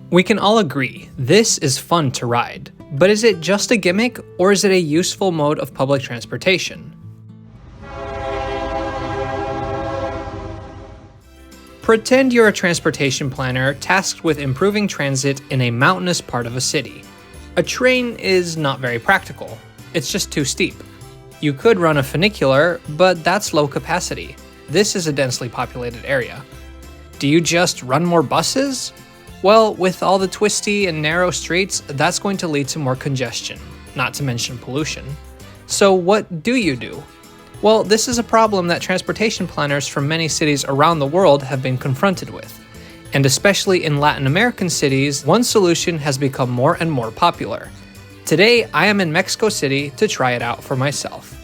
We can all agree, this is fun to ride. But is it just a gimmick, or is it a useful mode of public transportation? Pretend you're a transportation planner tasked with improving transit in a mountainous part of a city. A train is not very practical. It's just too steep. You could run a funicular, but that's low capacity. This is a densely populated area. Do you just run more buses? Well, with all the twisty and narrow streets, that's going to lead to more congestion, not to mention pollution. So what do you do? Well, this is a problem that transportation planners from many cities around the world have been confronted with. And especially in Latin American cities, one solution has become more and more popular. Today, I am in Mexico City to try it out for myself.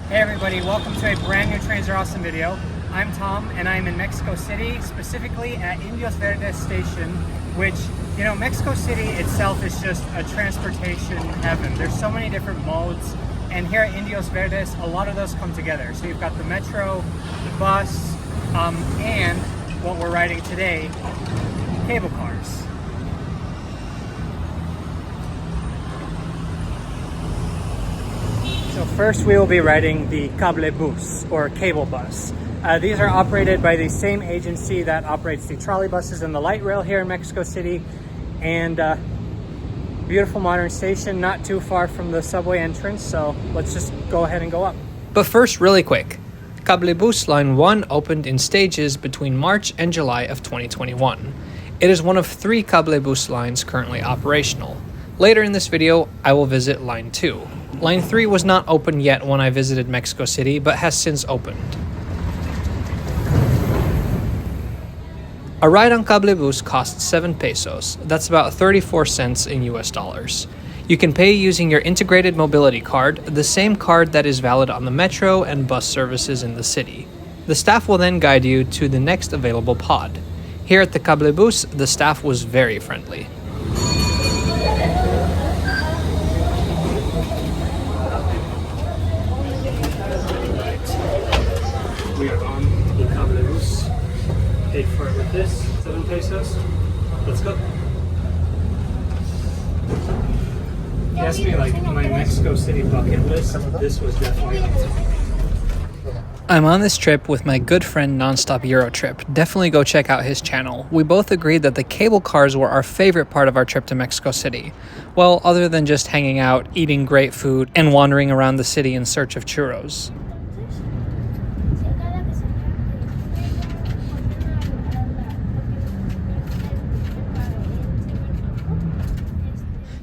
Hey everybody, welcome to a brand new Trains Are Awesome video. I'm Tom and I'm in Mexico City, specifically at Indios Verdes station, which, you know, Mexico City itself is just a transportation heaven. There's so many different modes, and here at Indios Verdes, a lot of those come together. So you've got the metro, the bus, and what we're riding today, cable cars. So first we will be riding the Cablebus, or cable bus. These are operated by the same agency that operates the trolley buses and the light rail here in Mexico City. And beautiful modern station, not too far from the subway entrance, so let's just go ahead and go up. But first, really quick, Cablebus Line 1 opened in stages between March and July of 2021. It is one of 3 Cablebus lines currently operational. Later in this video, I will visit Line 2. Line 3 was not open yet when I visited Mexico City, but has since opened. A ride on Cablebus costs 7 pesos, that's about 34 cents in US dollars. You can pay using your integrated mobility card, the same card that is valid on the metro and bus services in the city. The staff will then guide you to the next available pod. Here at the Cablebus, the staff was very friendly. We are on the Cablebus. Paid for it with this, 7 pesos. Let's go. If you asked me like my Mexico City bucket list, this was definitely on top. I'm on this trip with my good friend Nonstop Eurotrip. Definitely go check out his channel. We both agreed that the cable cars were our favorite part of our trip to Mexico City. Well, other than just hanging out, eating great food, and wandering around the city in search of churros.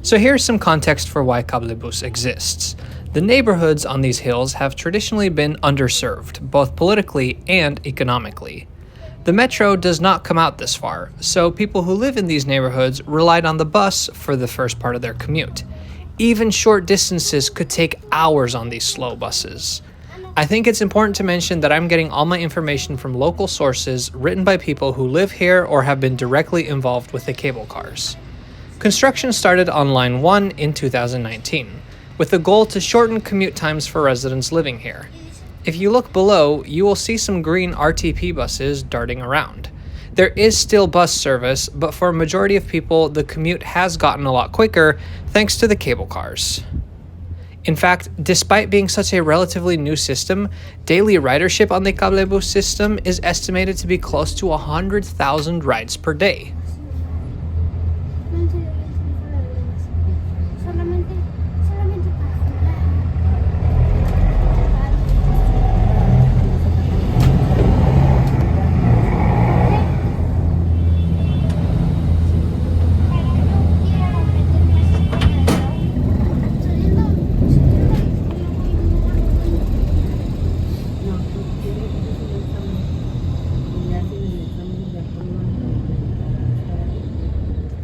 So here's some context for why Cablebus exists. The neighborhoods on these hills have traditionally been underserved, both politically and economically. The metro does not come out this far, so people who live in these neighborhoods relied on the bus for the first part of their commute. Even short distances could take hours on these slow buses. I think it's important to mention that I'm getting all my information from local sources written by people who live here or have been directly involved with the cable cars. Construction started on Line 1 in 2019, with the goal to shorten commute times for residents living here. If you look below, you will see some green RTP buses darting around. There is still bus service, but for a majority of people, the commute has gotten a lot quicker thanks to the cable cars. In fact, despite being such a relatively new system, daily ridership on the Cablebus system is estimated to be close to 100,000 rides per day.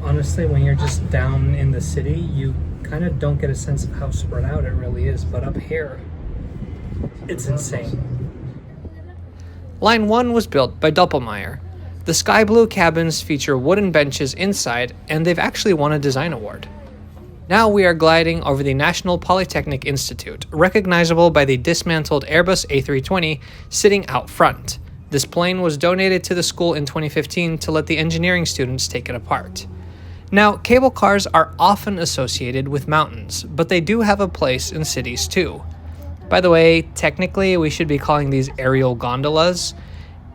Honestly, when you're just down in the city, you kind of don't get a sense of how spread out it really is, but up here, it's insane. Line 1 was built by Doppelmayr. The sky blue cabins feature wooden benches inside, and they've actually won a design award. Now we are gliding over the National Polytechnic Institute, recognizable by the dismantled Airbus A320 sitting out front. This plane was donated to the school in 2015 to let the engineering students take it apart. Now, cable cars are often associated with mountains, but they do have a place in cities too. By the way, technically we should be calling these aerial gondolas.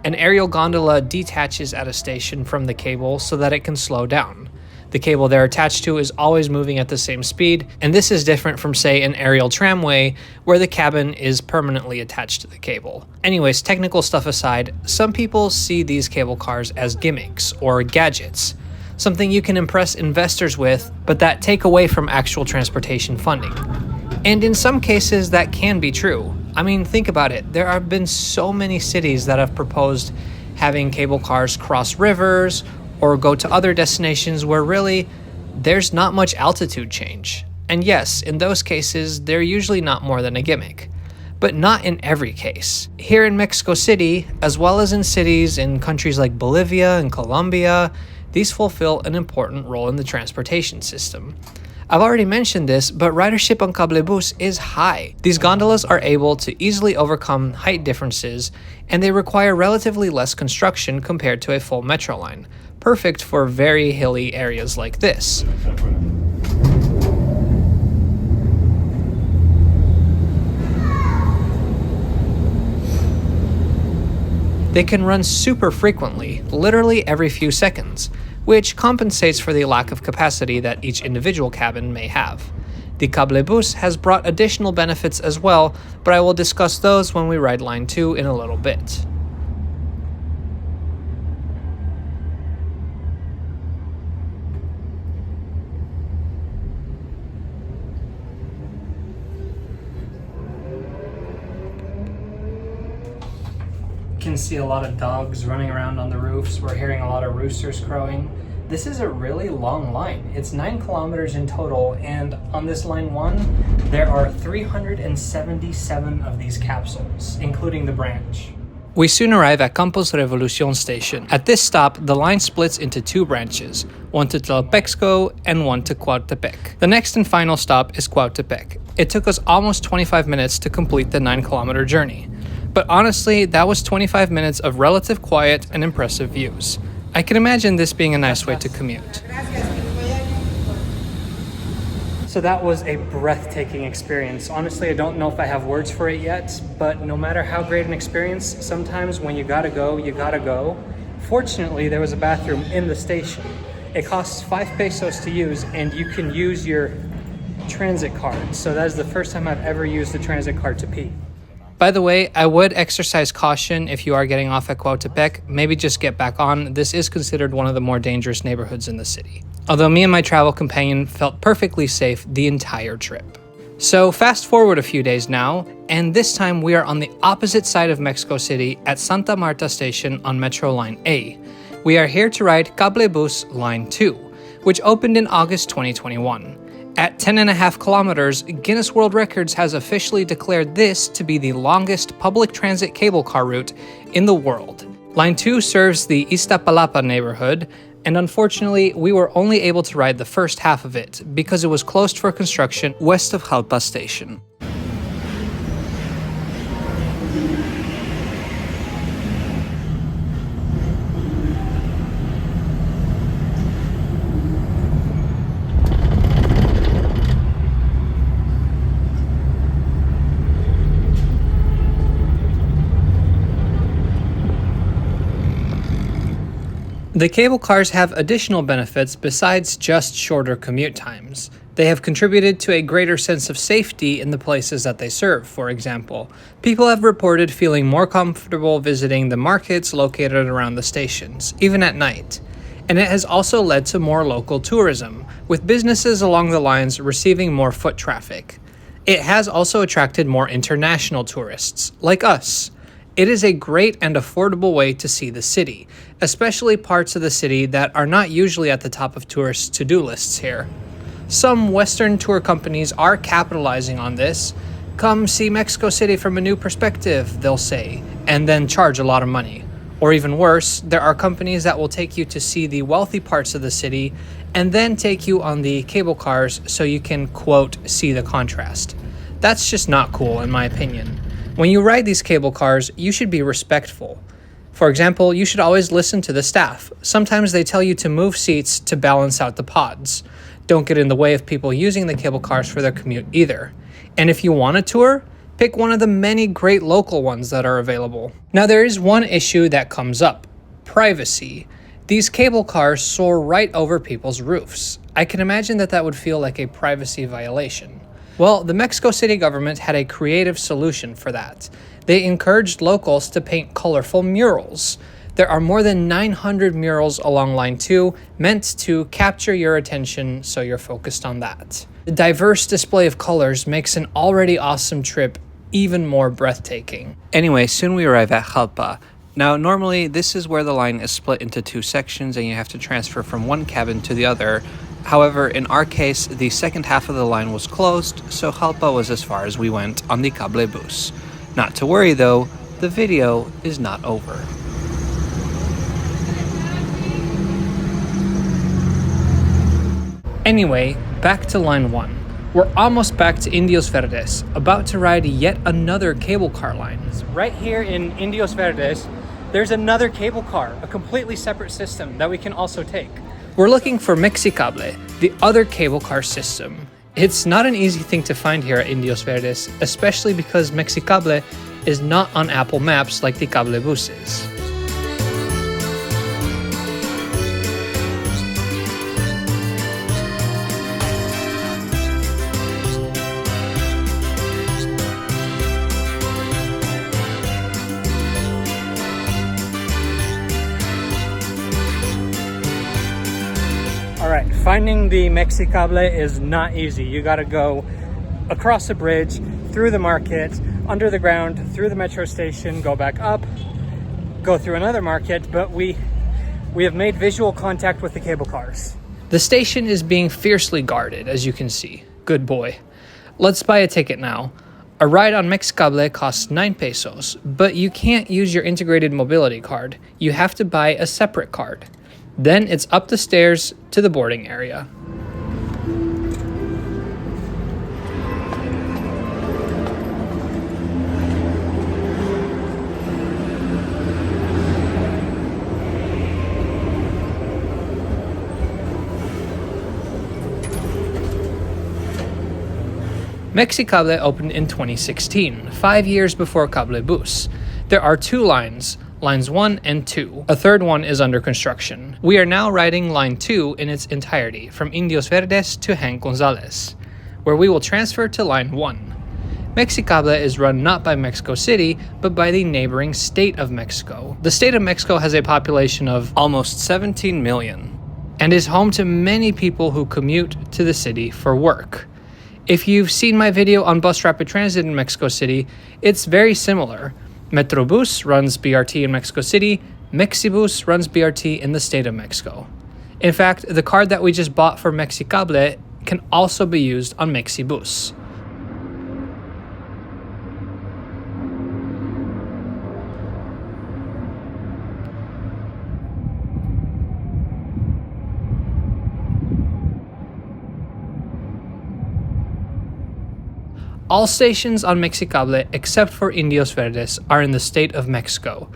An aerial gondola detaches at a station from the cable so that it can slow down. The cable they're attached to is always moving at the same speed, and this is different from, say, an aerial tramway where the cabin is permanently attached to the cable. Anyways, technical stuff aside, some people see these cable cars as gimmicks or gadgets, something you can impress investors with, but that take away from actual transportation funding. And in some cases, that can be true. I mean, think about it. There have been so many cities that have proposed having cable cars cross rivers or go to other destinations where really there's not much altitude change. And yes, in those cases, they're usually not more than a gimmick. But not in every case. Here in Mexico City, as well as in cities in countries like Bolivia and Colombia, these fulfill an important role in the transportation system. I've already mentioned this, but ridership on Cablebus is high. These gondolas are able to easily overcome height differences, and they require relatively less construction compared to a full metro line, perfect for very hilly areas like this. They can run super frequently, literally every few seconds, which compensates for the lack of capacity that each individual cabin may have. The Cablebus has brought additional benefits as well, but I will discuss those when we ride Line 2 in a little bit. You can see a lot of dogs running around on the roofs. We're hearing a lot of roosters crowing. This is a really long line. It's 9 kilometers in total, and on this line 1, there are 377 of these capsules, including the branch. We soon arrive at Campos Revolucion station. At this stop, the line splits into 2 branches, one to Tlalpexco and one to Cuautepec. The next and final stop is Cuautepec. It took us almost 25 minutes to complete the 9-kilometer journey. But honestly, that was 25 minutes of relative quiet and impressive views. I can imagine this being a nice way to commute. So that was a breathtaking experience. Honestly, I don't know if I have words for it yet, but no matter how great an experience, sometimes when you gotta go, you gotta go. Fortunately, there was a bathroom in the station. It costs 5 pesos to use, and you can use your transit card. So that is the first time I've ever used the transit card to pee. By the way, I would exercise caution if you are getting off at Cuautepec. Maybe just get back on. This is considered one of the more dangerous neighborhoods in the city. Although me and my travel companion felt perfectly safe the entire trip. So fast forward a few days now, and this time we are on the opposite side of Mexico City at Santa Marta Station on Metro Line A. We are here to ride Cablebus Line 2, which opened in August 2021. At 10.5 kilometers, Guinness World Records has officially declared this to be the longest public transit cable car route in the world. Line 2 serves the Iztapalapa neighborhood, and unfortunately, we were only able to ride the first half of it because it was closed for construction west of Jalpa Station. The cable cars have additional benefits besides just shorter commute times. They have contributed to a greater sense of safety in the places that they serve. For example, people have reported feeling more comfortable visiting the markets located around the stations, even at night. And it has also led to more local tourism, with businesses along the lines receiving more foot traffic. It has also attracted more international tourists, like us. It is a great and affordable way to see the city, especially parts of the city that are not usually at the top of tourists' to-do lists here. Some Western tour companies are capitalizing on this. Come see Mexico City from a new perspective, they'll say, and then charge a lot of money. Or even worse, there are companies that will take you to see the wealthy parts of the city and then take you on the cable cars so you can, quote, see the contrast. That's just not cool, in my opinion. When you ride these cable cars, you should be respectful. For example, you should always listen to the staff. Sometimes they tell you to move seats to balance out the pods. Don't get in the way of people using the cable cars for their commute either. And if you want a tour, pick one of the many great local ones that are available. Now there is one issue that comes up: privacy. These cable cars soar right over people's roofs. I can imagine that would feel like a privacy violation. Well, the Mexico City government had a creative solution for that. They encouraged locals to paint colorful murals. There are more than 900 murals along Line 2 meant to capture your attention, so you're focused on that. The diverse display of colors makes an already awesome trip even more breathtaking. Anyway, soon we arrive at Jalpa. Now, normally this is where the line is split into two sections and you have to transfer from one cabin to the other. However, in our case, the second half of the line was closed, so Jalpa was as far as we went on the Cable Bus. Not to worry though, the video is not over. Anyway, back to Line 1. We're almost back to Indios Verdes, about to ride yet another cable car line. Right here in Indios Verdes, there's another cable car, a completely separate system that we can also take. We're looking for Mexicable, the other cable car system. It's not an easy thing to find here at Indios Verdes, especially because Mexicable is not on Apple Maps like the Cable Bus is. Alright, finding the Mexicable is not easy. You gotta go across the bridge, through the market, under the ground, through the metro station, go back up, go through another market, but we have made visual contact with the cable cars. The station is being fiercely guarded, as you can see. Good boy. Let's buy a ticket now. A ride on Mexicable costs 9 pesos, but you can't use your integrated mobility card. You have to buy a separate card. Then it's up the stairs to the boarding area. Mexicable opened in 2016, 5 years before Cable Bus. There are two lines, Lines 1 and 2. A third one is under construction. We are now riding Line 2 in its entirety, from Indios Verdes to Hank Gonzalez, where we will transfer to Line 1. Mexicable is run not by Mexico City, but by the neighboring state of Mexico. The state of Mexico has a population of almost 17 million, and is home to many people who commute to the city for work. If you've seen my video on bus rapid transit in Mexico City, it's very similar. Metrobus runs BRT in Mexico City, Mexibus runs BRT in the state of Mexico. In fact, the card that we just bought for Mexicable can also be used on Mexibus. All stations on Mexicable, except for Indios Verdes, are in the state of Mexico.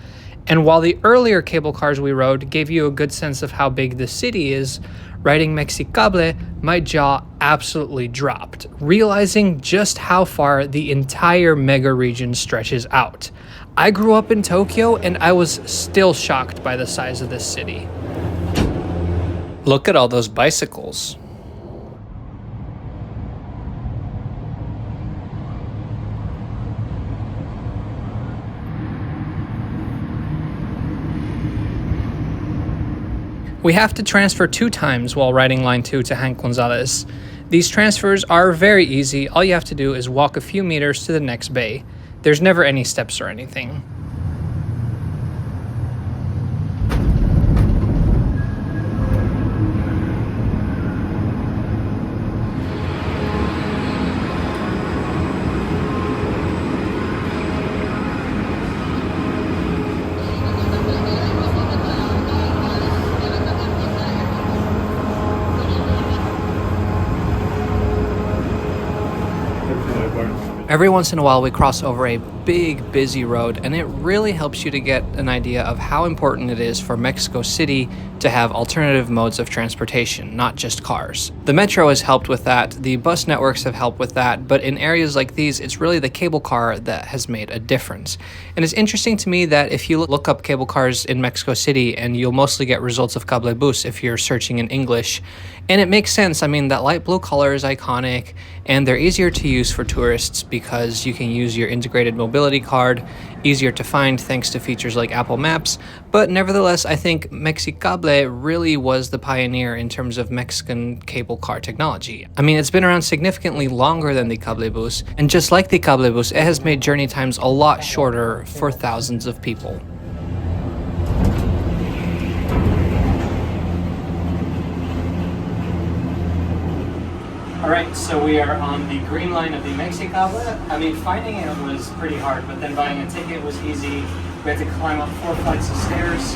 And while the earlier cable cars we rode gave you a good sense of how big the city is, riding Mexicable, my jaw absolutely dropped, realizing just how far the entire mega region stretches out. I grew up in Tokyo and I was still shocked by the size of this city. Look at all those bicycles. We have to transfer 2 times while riding Line 2 to Hank Gonzalez. These transfers are very easy. All you have to do is walk a few meters to the next bay. There's never any steps or anything. Every once in a while we cross over a big, busy road, and it really helps you to get an idea of how important it is for Mexico City to have alternative modes of transportation, not just cars. The metro has helped with that, the bus networks have helped with that, but in areas like these, it's really the cable car that has made a difference. And it's interesting to me that if you look up cable cars in Mexico City, and you'll mostly get results of Cablebus if you're searching in English, and it makes sense. I mean, that light blue color is iconic, and they're easier to use for tourists because you can use your integrated mobility card, easier to find thanks to features like Apple Maps. But nevertheless, I think Mexicable really was the pioneer in terms of Mexican cable car technology. I mean, it's been around significantly longer than the Cablebus, and just like the Cablebus, it has made journey times a lot shorter for thousands of people. Alright, so we are on the green line of the Mexicable. I mean, finding it was pretty hard, but then buying a ticket was easy. We had to climb up 4 flights of stairs,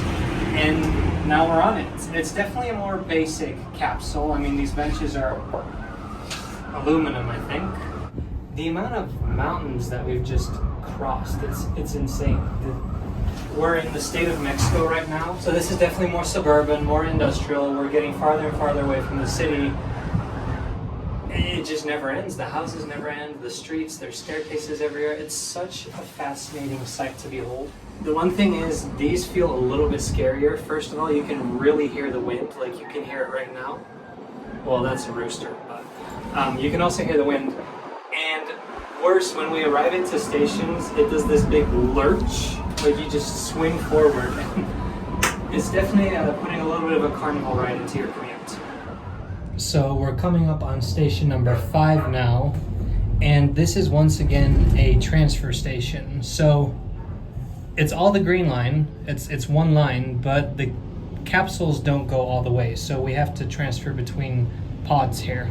and now we're on it. It's definitely a more basic capsule. I mean, these benches are aluminum, I think. The amount of mountains that we've just crossed, it's insane. We're in the state of Mexico right now, so this is definitely more suburban, more industrial. We're getting farther and farther away from the city. It just never ends. The houses never end. The streets, there's staircases everywhere. It's such a fascinating sight to behold. The one thing is, these feel a little bit scarier. First of all, you can really hear the wind, like you can hear it right now. Well, that's a rooster, but you can also hear the wind. And worse, when we arrive into stations, it does this big lurch, like you just swing forward. It's definitely putting a little bit of a carnival ride into your commute. So we're coming up on station number 5 now, and this is once again a transfer station. So it's all the green line, it's one line, but the capsules don't go all the way, so we have to transfer between pods here.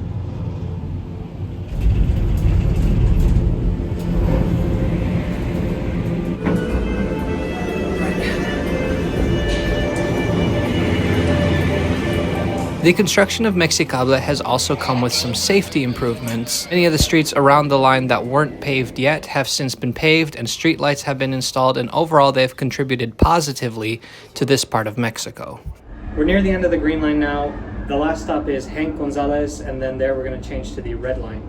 The construction of Mexicable has also come with some safety improvements. Many of the streets around the line that weren't paved yet have since been paved, and street lights have been installed, and overall they've contributed positively to this part of Mexico. We're near the end of the green line now. The last stop is Hank Gonzalez, and then there we're going to change to the red line.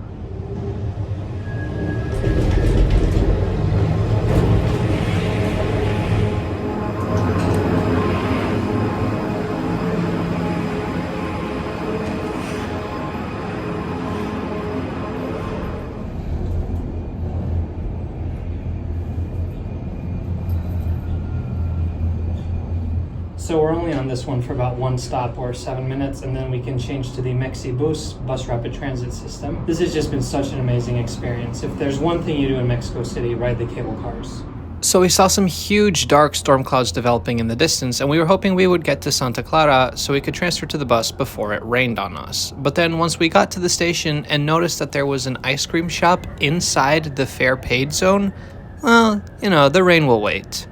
So we're only on this one for about 1 stop or 7 minutes, and then we can change to the Mexibus bus rapid transit system. This has just been such an amazing experience. If there's one thing you do in Mexico City, ride the cable cars. So we saw some huge dark storm clouds developing in the distance, and we were hoping we would get to Santa Clara so we could transfer to the bus before it rained on us. But then once we got to the station and noticed that there was an ice cream shop inside the fare paid zone, well, you know, the rain will wait.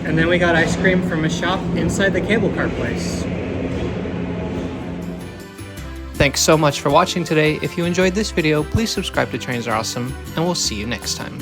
And then we got ice cream from a shop inside the cable car place. Thanks so much for watching today. If you enjoyed this video, please subscribe to Trains Are Awesome, and we'll see you next time.